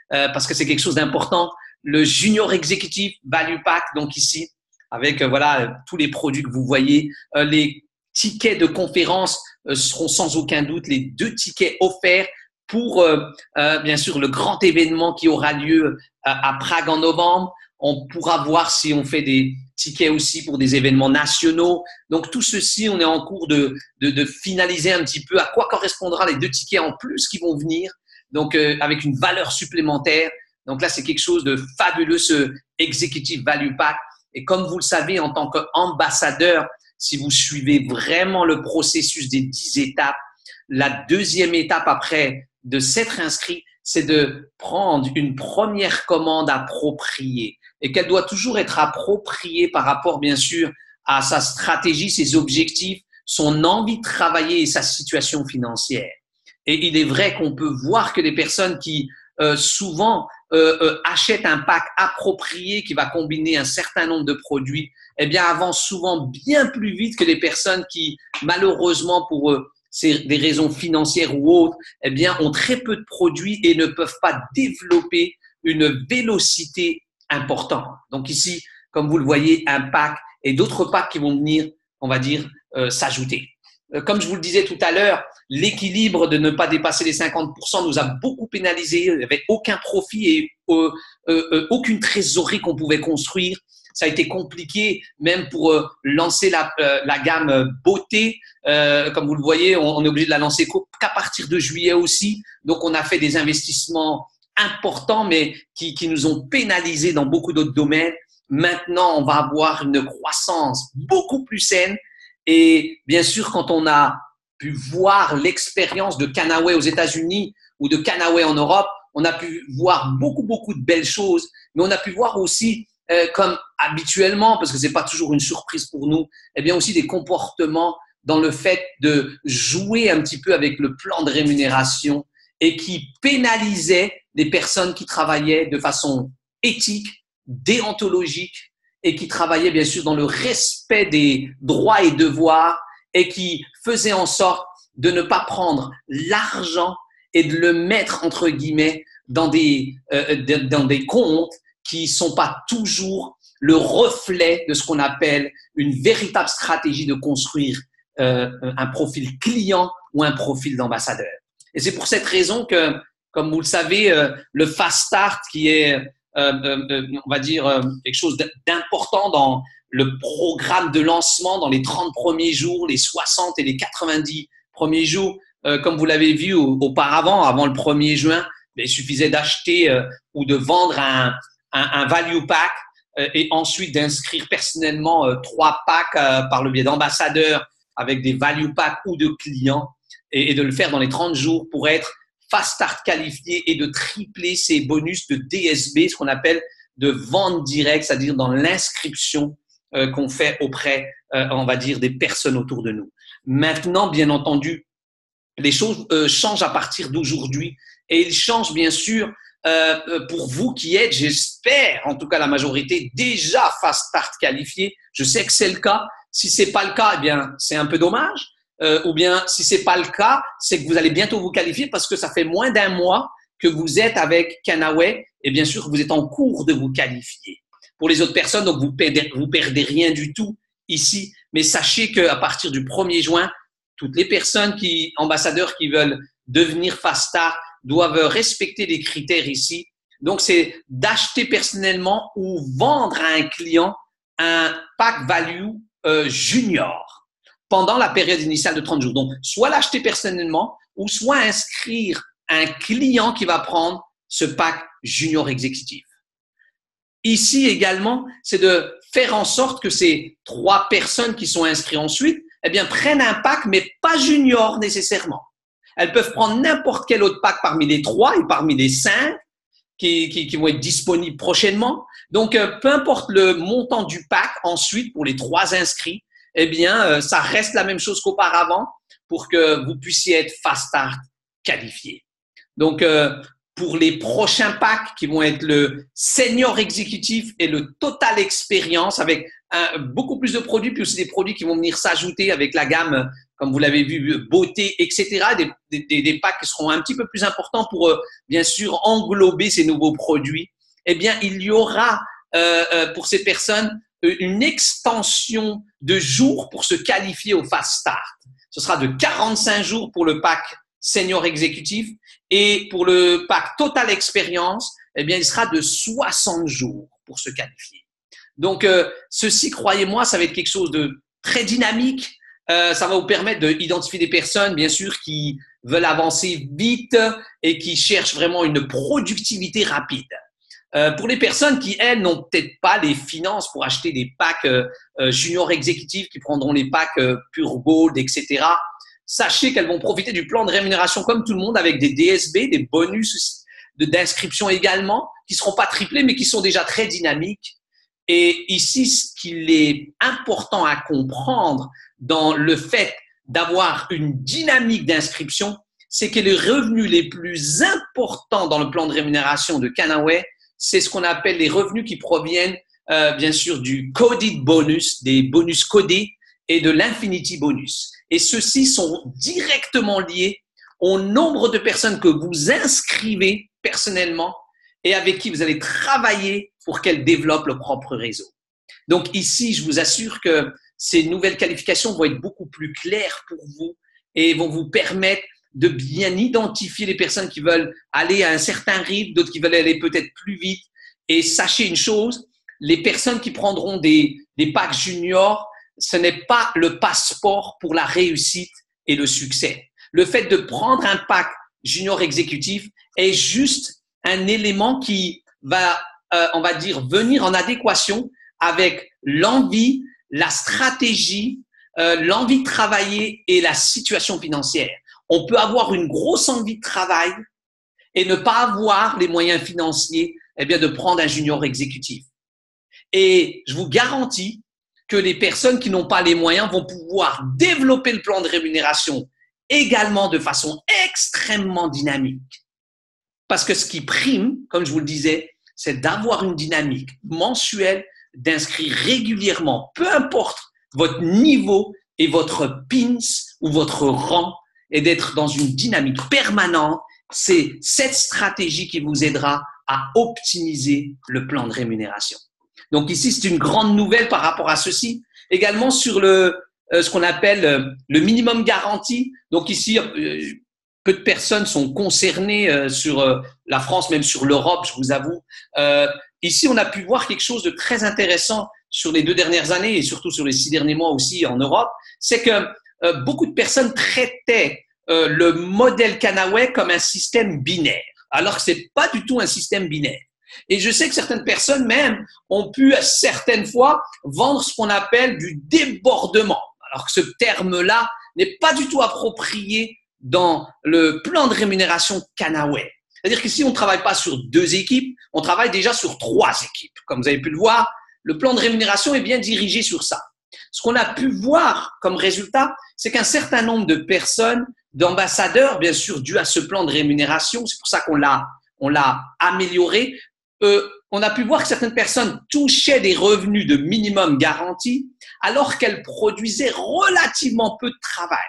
parce que c'est quelque chose d'important. Le Junior Executive Value Pack, donc ici, avec voilà tous les produits que vous voyez. Les tickets de conférence seront sans aucun doute les 2 tickets offerts pour, bien sûr, le grand événement qui aura lieu à Prague en novembre. On pourra voir si on fait des tickets aussi pour des événements nationaux. Donc, tout ceci, on est en cours de finaliser un petit peu à quoi correspondra les 2 tickets en plus qui vont venir. Donc, avec une valeur supplémentaire. Donc là, c'est quelque chose de fabuleux, ce Executive Value Pack. Et comme vous le savez, en tant qu'ambassadeur, si vous suivez vraiment le processus des 10 étapes, la deuxième étape après de s'être inscrit, c'est de prendre une première commande appropriée et qu'elle doit toujours être appropriée par rapport, bien sûr, à sa stratégie, ses objectifs, son envie de travailler et sa situation financière. Et il est vrai qu'on peut voir que les personnes qui souvent achètent un pack approprié qui va combiner un certain nombre de produits, eh bien avancent souvent bien plus vite que les personnes qui, malheureusement pour des raisons financières ou autres, eh bien ont très peu de produits et ne peuvent pas développer une vélocité importante. Donc ici, comme vous le voyez, un pack et d'autres packs qui vont venir, on va dire, s'ajouter. Comme je vous le disais tout à l'heure, l'équilibre de ne pas dépasser les 50% nous a beaucoup pénalisé. Il n'y avait aucun profit et aucune trésorerie qu'on pouvait construire. Ça a été compliqué même pour lancer la gamme beauté. Comme vous le voyez, on est obligé de la lancer qu'à partir de juillet aussi. Donc, on a fait des investissements importants, mais qui nous ont pénalisés dans beaucoup d'autres domaines. Maintenant, on va avoir une croissance beaucoup plus saine. Et bien sûr, quand on a pu voir l'expérience de Canaway aux États-Unis ou de Canaway en Europe, on a pu voir beaucoup de belles choses, mais on a pu voir aussi, comme habituellement, parce que c'est pas toujours une surprise pour nous, eh bien aussi des comportements dans le fait de jouer un petit peu avec le plan de rémunération et qui pénalisaient les personnes qui travaillaient de façon éthique, déontologique, et qui travaillait bien sûr dans le respect des droits et devoirs et qui faisait en sorte de ne pas prendre l'argent et de le mettre, entre guillemets, dans des comptes qui sont pas toujours le reflet de ce qu'on appelle une véritable stratégie de construire un profil client ou un profil d'ambassadeur. Et c'est pour cette raison que, comme vous le savez, le Fast Start, qui est on va dire quelque chose d'important dans le programme de lancement dans les 30 premiers jours, les 60 et les 90 premiers jours. Comme vous l'avez vu auparavant, avant le 1er juin, il suffisait d'acheter ou de vendre un value pack et ensuite d'inscrire personnellement 3 packs par le biais d'ambassadeurs avec des value packs ou de clients et de le faire dans les 30 jours pour être Fast Start qualifié et de tripler ses bonus de DSB, ce qu'on appelle de vente directe, c'est-à-dire dans l'inscription qu'on fait auprès, on va dire, des personnes autour de nous. Maintenant, bien entendu, les choses changent à partir d'aujourd'hui et ils changent bien sûr pour vous qui êtes, j'espère, en tout cas la majorité, déjà Fast Start qualifié. Je sais que c'est le cas. Si c'est pas le cas, eh bien, c'est un peu dommage. Ou bien, si c'est pas le cas, c'est que vous allez bientôt vous qualifier parce que ça fait moins d'1 mois que vous êtes avec Canaway et bien sûr que vous êtes en cours de vous qualifier. pour les autres personnes, donc vous perdez rien du tout ici. Mais sachez qu'à partir du 1er juin, toutes les personnes ambassadeurs qui veulent devenir Fast Start doivent respecter les critères ici. Donc, c'est d'acheter personnellement ou vendre à un client un pack value junior pendant la période initiale de 30 jours. Donc, soit l'acheter personnellement ou soit inscrire un client qui va prendre ce pack junior exécutif. Ici également, c'est de faire en sorte que ces 3 personnes qui sont inscrites ensuite, eh bien, prennent un pack, mais pas junior nécessairement. Elles peuvent prendre n'importe quel autre pack parmi les 3 et parmi les 5 qui vont être disponibles prochainement. Donc, peu importe le montant du pack ensuite pour les 3 inscrits, eh bien, ça reste la même chose qu'auparavant pour que vous puissiez être Fast Start qualifié. Donc, pour les prochains packs qui vont être le Senior Exécutif et le Total Expérience avec beaucoup plus de produits, puis aussi des produits qui vont venir s'ajouter avec la gamme, comme vous l'avez vu, beauté, etc. Des packs qui seront un petit peu plus importants pour, bien sûr, englober ces nouveaux produits. Eh bien, il y aura pour ces personnes une extension de jours pour se qualifier au Fast Start. Ce sera de 45 jours pour le pack Senior Exécutif et pour le pack Total Expérience, eh bien, il sera de 60 jours pour se qualifier. Donc, ceci, croyez-moi, ça va être quelque chose de très dynamique. Ça va vous permettre d'identifier des personnes, bien sûr, qui veulent avancer vite et qui cherchent vraiment une productivité rapide. Pour les personnes qui, elles, n'ont peut-être pas les finances pour acheter des packs junior exécutifs, qui prendront les packs Pure Gold, etc., sachez qu'elles vont profiter du plan de rémunération comme tout le monde avec des DSB, des bonus d'inscription également, qui ne seront pas triplés, mais qui sont déjà très dynamiques. Et ici, ce qu'il est important à comprendre dans le fait d'avoir une dynamique d'inscription, c'est que les revenus les plus importants dans le plan de rémunération de Canaway, c'est ce qu'on appelle les revenus qui proviennent bien sûr du coded bonus, des bonus codés et de l'infinity bonus. Et ceux-ci sont directement liés au nombre de personnes que vous inscrivez personnellement et avec qui vous allez travailler pour qu'elles développent leur propre réseau. Donc ici, je vous assure que ces nouvelles qualifications vont être beaucoup plus claires pour vous et vont vous permettre de bien identifier les personnes qui veulent aller à un certain rythme, d'autres qui veulent aller peut-être plus vite. Et sachez une chose, les personnes qui prendront des packs juniors, ce n'est pas le passeport pour la réussite et le succès. Le fait de prendre un pack junior exécutif est juste un élément qui va, on va dire, venir en adéquation avec l'envie, la stratégie, l'envie de travailler et la situation financière. On peut avoir une grosse envie de travail et ne pas avoir les moyens financiers, eh bien, de prendre un junior exécutif. Et je vous garantis que les personnes qui n'ont pas les moyens vont pouvoir développer le plan de rémunération également de façon extrêmement dynamique. Parce que ce qui prime, comme je vous le disais, c'est d'avoir une dynamique mensuelle, d'inscrire régulièrement, peu importe votre niveau et votre pins ou votre rang, et d'être dans une dynamique permanente. C'est cette stratégie qui vous aidera à optimiser le plan de rémunération. Donc ici, c'est une grande nouvelle par rapport à ceci. Également sur ce qu'on appelle le minimum garanti. Donc ici, peu de personnes sont concernées sur la France, même sur l'Europe, je vous avoue. Ici, on a pu voir quelque chose de très intéressant sur les 2 dernières années et surtout sur les 6 derniers mois aussi en Europe. C'est que beaucoup de personnes traitaient le modèle Canaway comme un système binaire, alors que c'est pas du tout un système binaire. Et je sais que certaines personnes même ont pu certaines fois vendre ce qu'on appelle du débordement, alors que ce terme-là n'est pas du tout approprié dans le plan de rémunération Canaway. C'est-à-dire qu'ici, on ne travaille pas sur 2 équipes, on travaille déjà sur 3 équipes. Comme vous avez pu le voir, le plan de rémunération est bien dirigé sur ça. Ce qu'on a pu voir comme résultat, c'est qu'un certain nombre de personnes, d'ambassadeurs, bien sûr, dû à ce plan de rémunération, c'est pour ça qu'on l'a amélioré, on a pu voir que certaines personnes touchaient des revenus de minimum garanti alors qu'elles produisaient relativement peu de travail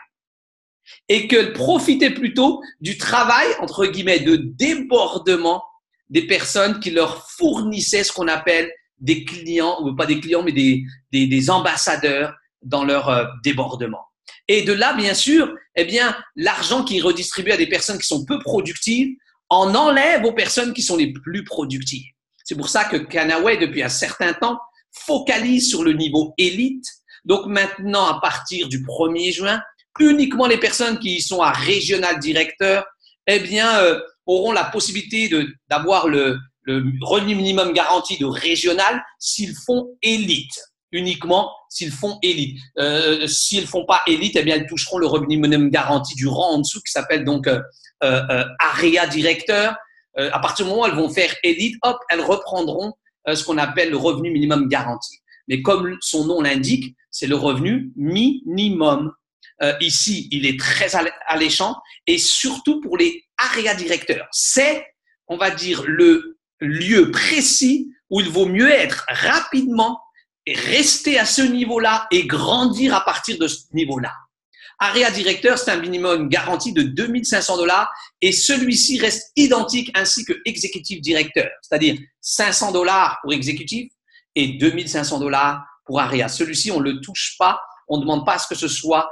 et qu'elles profitaient plutôt du travail, entre guillemets, de débordement des personnes qui leur fournissaient ce qu'on appelle des clients, ou pas des clients, mais des ambassadeurs dans leur débordement. Et de là, bien sûr, eh bien, l'argent qui est redistribué à des personnes qui sont peu productives en enlève aux personnes qui sont les plus productives. C'est pour ça que Canaway, depuis un certain temps, focalise sur le niveau élite. Donc maintenant, à partir du 1er juin, uniquement les personnes qui sont à régional directeur, eh bien, auront la possibilité d'avoir le revenu minimum garanti de régional s'ils font élite. Uniquement s'ils font élite. S'ils ne font pas élite, eh bien, elles toucheront le revenu minimum garanti du rang en dessous qui s'appelle donc area directeur. À partir du moment où elles vont faire élite, hop, elles reprendront ce qu'on appelle le revenu minimum garanti. Mais comme son nom l'indique, c'est le revenu minimum. Ici, il est très alléchant et surtout pour les area directeurs. C'est, on va dire, le lieu précis où il vaut mieux être rapidement et rester à ce niveau-là et grandir à partir de ce niveau-là. Area directeur, c'est un minimum garanti de $2 500 et celui-ci reste identique ainsi que executive directeur, c'est-à-dire $500 pour exécutif et $2 500 pour area. Celui-ci, on ne le touche pas, on ne demande pas à ce que ce soit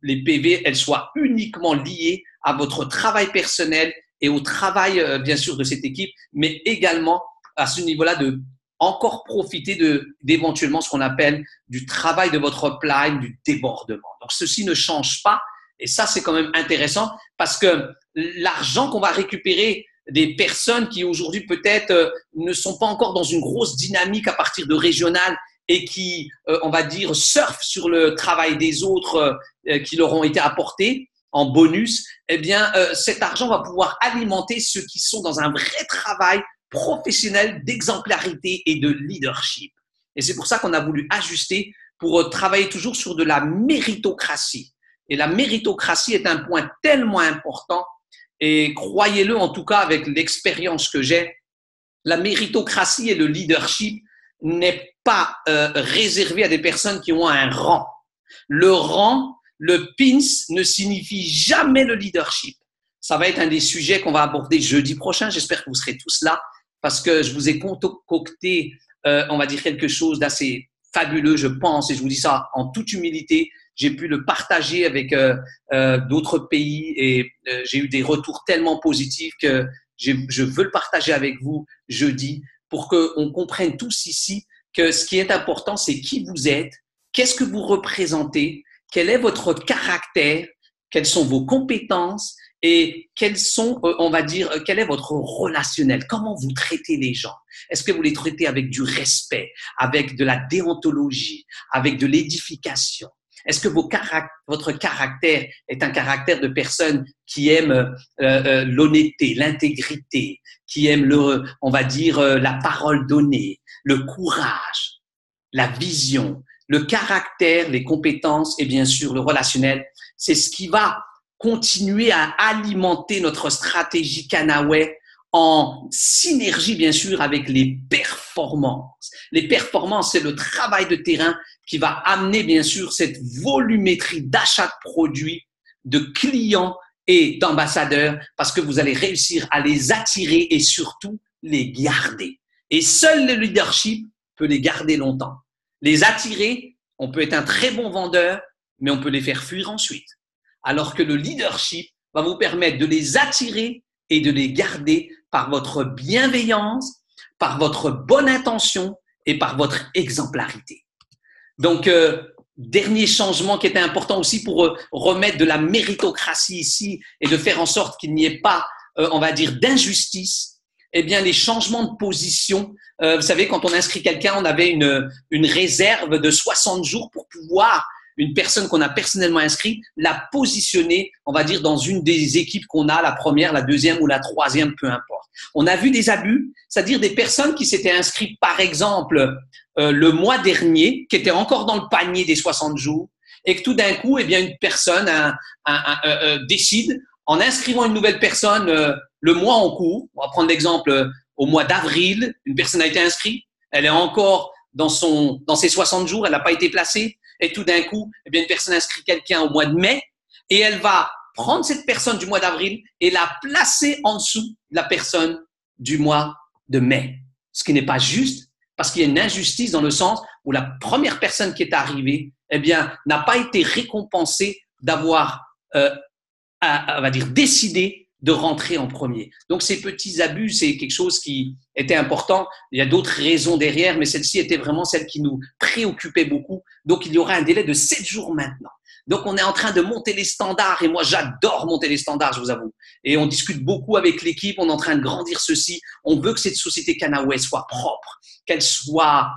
les PV, elles soient uniquement liées à votre travail personnel et au travail, bien sûr, de cette équipe, mais également à ce niveau-là de encore profiter d'éventuellement ce qu'on appelle du travail de votre upline, du débordement. Donc, ceci ne change pas. Et ça, c'est quand même intéressant parce que l'argent qu'on va récupérer des personnes qui aujourd'hui peut-être ne sont pas encore dans une grosse dynamique à partir de régional et qui, on va dire, surfent sur le travail des autres qui leur ont été apportés en bonus, eh bien, cet argent va pouvoir alimenter ceux qui sont dans un vrai travail professionnel d'exemplarité et de leadership. Et c'est pour ça qu'on a voulu ajuster pour travailler toujours sur de la méritocratie. Et la méritocratie est un point tellement important et croyez-le en tout cas avec l'expérience que j'ai, la méritocratie et le leadership n'est pas réservé à des personnes qui ont un rang. Le rang, le pins ne signifie jamais le leadership. Ça va être un des sujets qu'on va aborder jeudi prochain. J'espère que vous serez tous là parce que je vous ai concocté, on va dire, quelque chose d'assez fabuleux, je pense, et je vous dis ça en toute humilité. J'ai pu le partager avec d'autres pays et j'ai eu des retours tellement positifs que je veux le partager avec vous jeudi pour qu'on comprenne tous ici que ce qui est important, c'est qui vous êtes, qu'est-ce que vous représentez, quel est votre caractère, quelles sont vos compétences et quels sont, on va dire, quel est votre relationnel, comment vous traitez les gens. Est-ce que vous les traitez avec du respect, avec de la déontologie, avec de l'édification? Est-ce que votre caractère est un caractère de personne qui aime l'honnêteté, l'intégrité, qui aime on va dire, la parole donnée, le courage, la vision, le caractère, les compétences et bien sûr le relationnel? C'est ce qui va continuer à alimenter notre stratégie Canaway en synergie, bien sûr, avec les performances. Les performances, c'est le travail de terrain qui va amener, bien sûr, cette volumétrie d'achat de produits, de clients et d'ambassadeurs parce que vous allez réussir à les attirer et surtout les garder. Et seul le leadership peut les garder longtemps. Les attirer, on peut être un très bon vendeur, mais on peut les faire fuir ensuite. Alors que le leadership va vous permettre de les attirer et de les garder par votre bienveillance, par votre bonne intention et par votre exemplarité. Donc, dernier changement qui était important aussi pour remettre de la méritocratie ici et de faire en sorte qu'il n'y ait pas, on va dire, d'injustice, eh bien, les changements de position. Vous savez, quand on inscrit quelqu'un, on avait une réserve de 60 jours pour pouvoir une personne qu'on a personnellement inscrite, la positionner, on va dire, dans une des équipes qu'on a, la première, la deuxième ou la troisième, peu importe. On a vu des abus, c'est-à-dire des personnes qui s'étaient inscrites, par exemple, le mois dernier, qui étaient encore dans le panier des 60 jours, et que tout d'un coup, eh bien, une personne décide, en inscrivant une nouvelle personne le mois en cours, on va prendre l'exemple au mois d'avril, une personne a été inscrite, elle est encore dans ses 60 jours, elle n'a pas été placée, et tout d'un coup, eh bien, une personne inscrit quelqu'un au mois de mai et elle va prendre cette personne du mois d'avril et la placer en dessous de la personne du mois de mai. Ce qui n'est pas juste, parce qu'il y a une injustice dans le sens où la première personne qui est arrivée, eh bien, n'a pas été récompensée d'avoir, on va dire, décidé de rentrer en premier. Donc, ces petits abus, c'est quelque chose qui était important. Il y a d'autres raisons derrière, mais celle-ci était vraiment celle qui nous préoccupait beaucoup. Donc, il y aura un délai de 7 jours maintenant. Donc, on est en train de monter les standards et moi, j'adore monter les standards, je vous avoue. Et on discute beaucoup avec l'équipe, on est en train de grandir ceci. On veut que cette société Canaway soit propre, qu'elle soit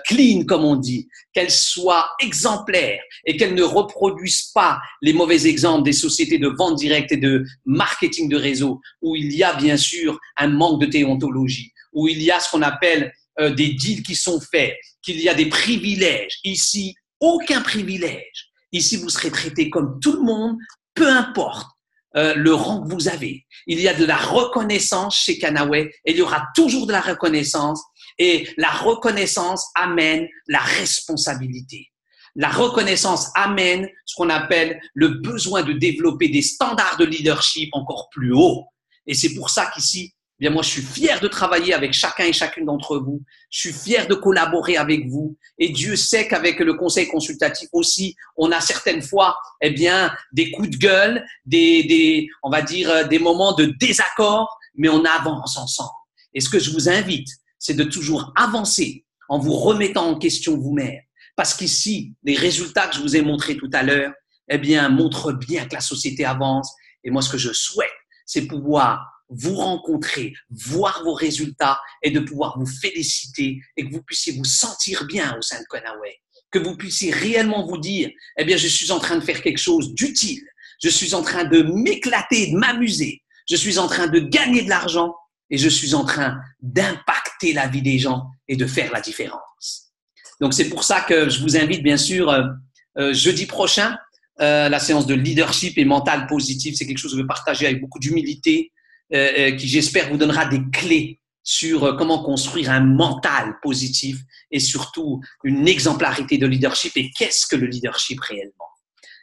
clean, comme on dit, qu'elle soit exemplaire et qu'elle ne reproduise pas les mauvais exemples des sociétés de vente directe et de marketing de réseau où il y a bien sûr un manque de déontologie, où il y a ce qu'on appelle des deals qui sont faits, qu'il y a des privilèges. Ici, aucun privilège. Ici, vous serez traité comme tout le monde, peu importe le rang que vous avez. Il y a de la reconnaissance chez Canaway et il y aura toujours de la reconnaissance. Et la reconnaissance amène la responsabilité. La reconnaissance amène ce qu'on appelle le besoin de développer des standards de leadership encore plus hauts. Et c'est pour ça qu'ici, eh bien moi, je suis fier de travailler avec chacun et chacune d'entre vous. Je suis fier de collaborer avec vous. Et Dieu sait qu'avec le conseil consultatif aussi, on a certaines fois, eh bien, des coups de gueule, on va dire, des moments de désaccord, mais on avance ensemble. Et ce que je vous invite, c'est de toujours avancer en vous remettant en question vous-même. Parce qu'ici, les résultats que je vous ai montrés tout à l'heure, eh bien, montrent bien que la société avance. Et moi, ce que je souhaite, c'est pouvoir vous rencontrer, voir vos résultats et de pouvoir vous féliciter et que vous puissiez vous sentir bien au sein de Canaway. Que vous puissiez réellement vous dire, eh bien, je suis en train de faire quelque chose d'utile. Je suis en train de m'éclater, de m'amuser. Je suis en train de gagner de l'argent et je suis en train d'impacter la vie des gens et de faire la différence. Donc, c'est pour ça que je vous invite, bien sûr, jeudi prochain, la séance de leadership et mental positif. C'est quelque chose que je veux partager avec beaucoup d'humilité, qui, j'espère, vous donnera des clés sur comment construire un mental positif et surtout une exemplarité de leadership et qu'est-ce que le leadership réellement.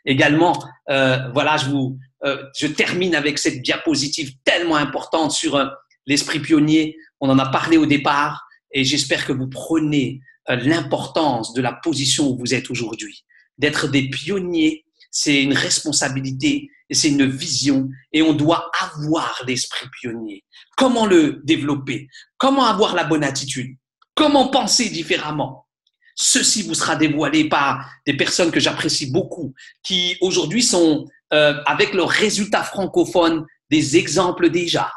Également, voilà, je termine avec cette diapositive tellement importante sur l'esprit pionnier. On en a parlé au départ et j'espère que vous prenez l'importance de la position où vous êtes aujourd'hui. D'être des pionniers, c'est une responsabilité et c'est une vision et on doit avoir l'esprit pionnier. Comment le développer? Comment avoir la bonne attitude? Comment penser différemment? Ceci vous sera dévoilé par des personnes que j'apprécie beaucoup, qui aujourd'hui sont, avec leurs résultats francophones, des exemples déjà.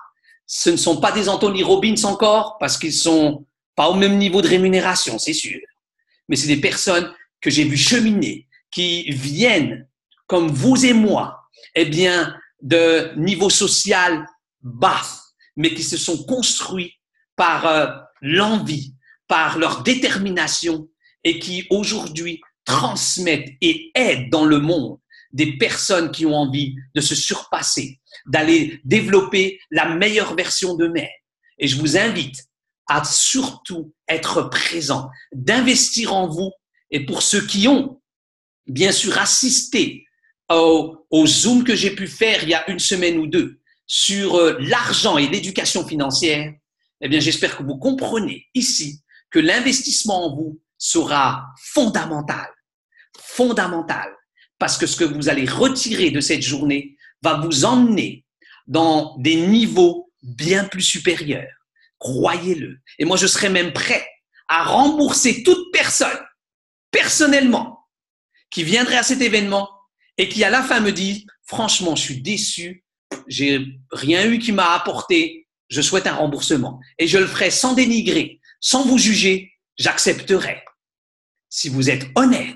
Ce ne sont pas des Anthony Robbins encore, parce qu'ils sont pas au même niveau de rémunération, c'est sûr. Mais c'est des personnes que j'ai vues cheminer, qui viennent, comme vous et moi, eh bien, de niveau social bas, mais qui se sont construits par l'envie, par leur détermination et qui aujourd'hui transmettent et aident dans le monde des personnes qui ont envie de se surpasser, d'aller développer la meilleure version d'eux-mêmes. Et je vous invite à surtout être présent, d'investir en vous. Et pour ceux qui ont, bien sûr, assisté au Zoom que j'ai pu faire il y a une semaine ou deux sur l'argent et l'éducation financière, eh bien, j'espère que vous comprenez ici que l'investissement en vous sera fondamental, fondamental, parce que ce que vous allez retirer de cette journée va vous emmener dans des niveaux bien plus supérieurs. Croyez-le. Et moi, je serais même prêt à rembourser toute personne, personnellement, qui viendrait à cet événement et qui, à la fin, me dit « Franchement, je suis déçu, j'ai rien eu qui m'a apporté, je souhaite un remboursement. » Et je le ferai sans dénigrer, sans vous juger, j'accepterai. Si vous êtes honnête,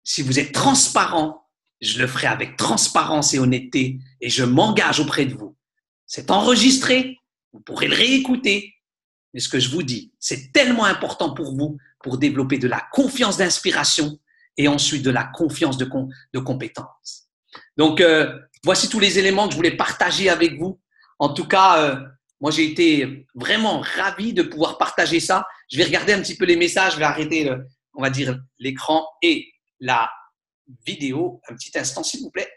si vous êtes transparent, je le ferai avec transparence et honnêteté et je m'engage auprès de vous. C'est enregistré, vous pourrez le réécouter. Mais ce que je vous dis, c'est tellement important pour vous pour développer de la confiance d'inspiration et ensuite de la confiance de compétence. Donc, voici tous les éléments que je voulais partager avec vous. En tout cas, moi, j'ai été vraiment ravi de pouvoir partager ça. Je vais regarder un petit peu les messages, je vais arrêter, on va dire, l'écran et la vidéo. Un petit instant, s'il vous plaît.